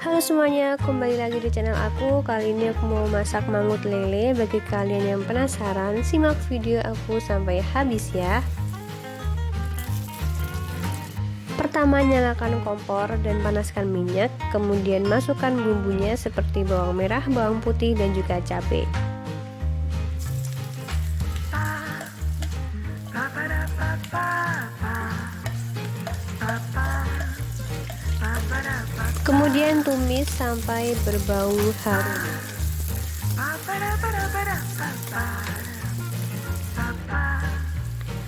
Halo semuanya, kembali lagi di channel aku. Kali ini aku mau masak mangut lele. Bagi kalian yang penasaran, simak video aku sampai habis ya. Pertama, nyalakan kompor dan panaskan minyak. Kemudian masukkan bumbunya seperti bawang merah, bawang putih, dan juga cabai. Kemudian tumis sampai berbau harum.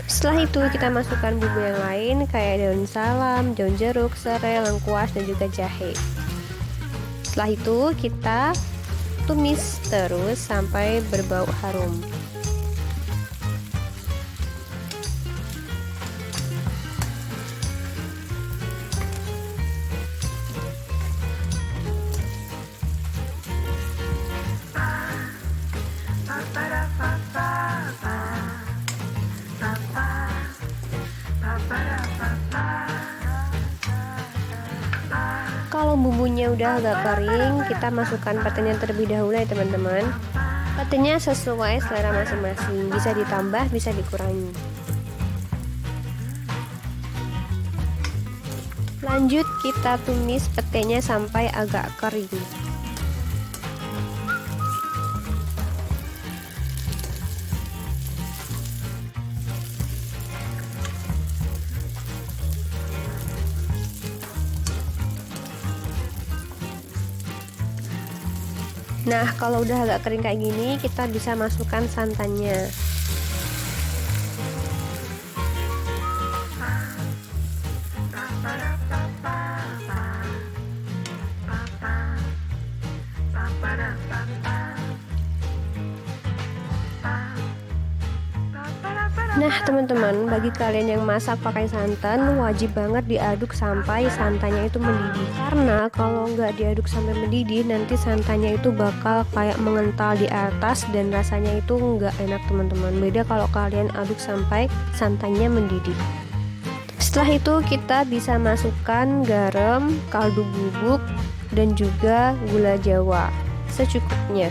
Setelah itu kita masukkan bumbu yang lain kayak daun salam, daun jeruk, serai, lengkuas, dan juga jahe. Setelah itu kita tumis terus sampai berbau harum. Kalau bumbunya udah agak kering, kita masukkan petenya terlebih dahulu ya teman-teman. Petenya sesuai selera masing-masing, bisa ditambah, bisa dikurangi. Lanjut kita tumis petenya sampai agak kering. Nah, kalau udah agak kering kayak gini, kita bisa masukkan santannya. Nah teman-teman, bagi kalian yang masak pakai santan, wajib banget diaduk sampai santannya itu mendidih. Karena kalau nggak diaduk sampai mendidih, nanti santannya itu bakal kayak mengental di atas dan rasanya itu nggak enak teman-teman. Beda kalau kalian aduk sampai santannya mendidih. Setelah itu kita bisa masukkan garam, kaldu bubuk, dan juga gula jawa secukupnya.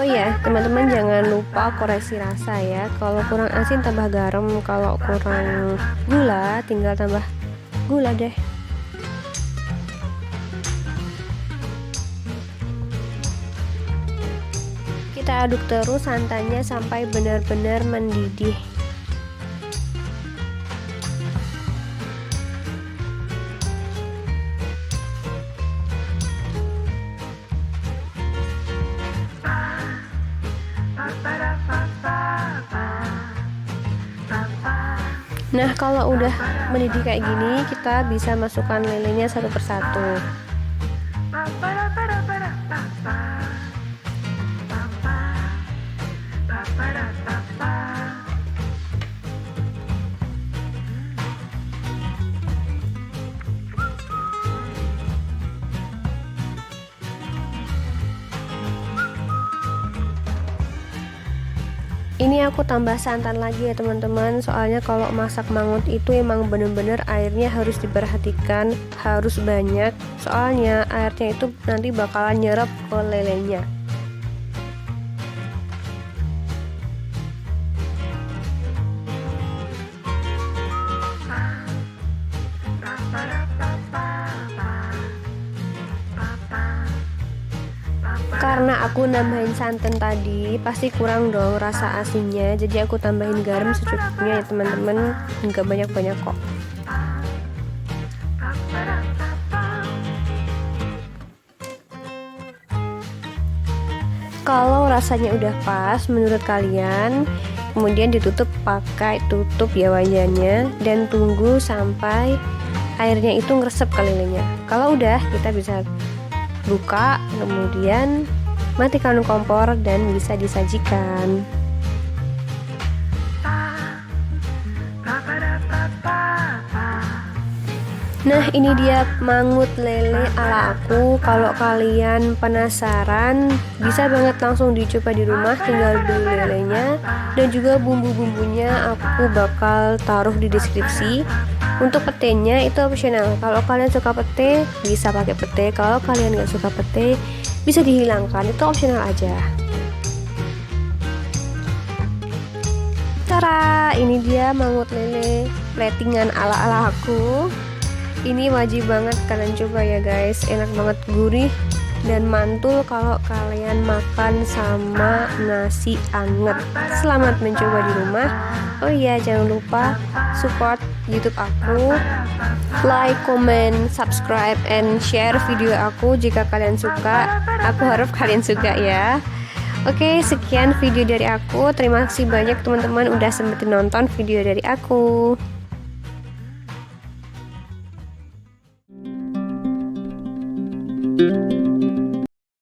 Oh ya, teman-teman jangan lupa koreksi rasa ya. Kalau kurang asin tambah garam, kalau kurang gula tinggal tambah gula deh. Kita aduk terus santannya sampai benar-benar mendidih. Nah, kalau udah mendidih kayak gini, kita bisa masukkan lelenya satu persatu. Ini aku tambah santan lagi ya teman-teman. Soalnya kalau masak mangut itu emang bener-bener airnya harus diperhatikan, harus banyak. Soalnya airnya itu nanti bakalan nyerap ke lelenya. Karena aku nambahin santan tadi, pasti kurang dong rasa asinnya. Jadi aku tambahin garam secukupnya ya teman-teman, nggak banyak-banyak kok. Kalau rasanya udah pas menurut kalian, kemudian ditutup pakai tutup ya wajannya, dan tunggu sampai airnya itu ngeresep ke lelenya. Kalau udah, kita bisa buka, kemudian matikan kompor dan bisa disajikan. Nah, ini dia mangut lele ala aku. Kalau kalian penasaran, bisa banget langsung dicoba di rumah. Tinggal beli lelenya dan juga bumbu-bumbunya aku bakal taruh di deskripsi. Untuk petenya itu opsional. Kalau kalian suka pete, bisa pakai pete. Kalau kalian nggak suka pete, bisa dihilangkan. Itu opsional aja. Tara, ini dia mangut lele platingan ala-ala aku. Ini wajib banget kalian coba ya guys, enak banget, gurih dan mantul kalau kalian makan sama nasi anget. Selamat mencoba di rumah. Oh iya, jangan lupa support YouTube aku, like, comment, subscribe, and share video aku jika kalian suka. Aku harap kalian suka ya. Oke, sekian video dari aku. Terima kasih banyak teman-teman udah sempetin nonton video dari aku.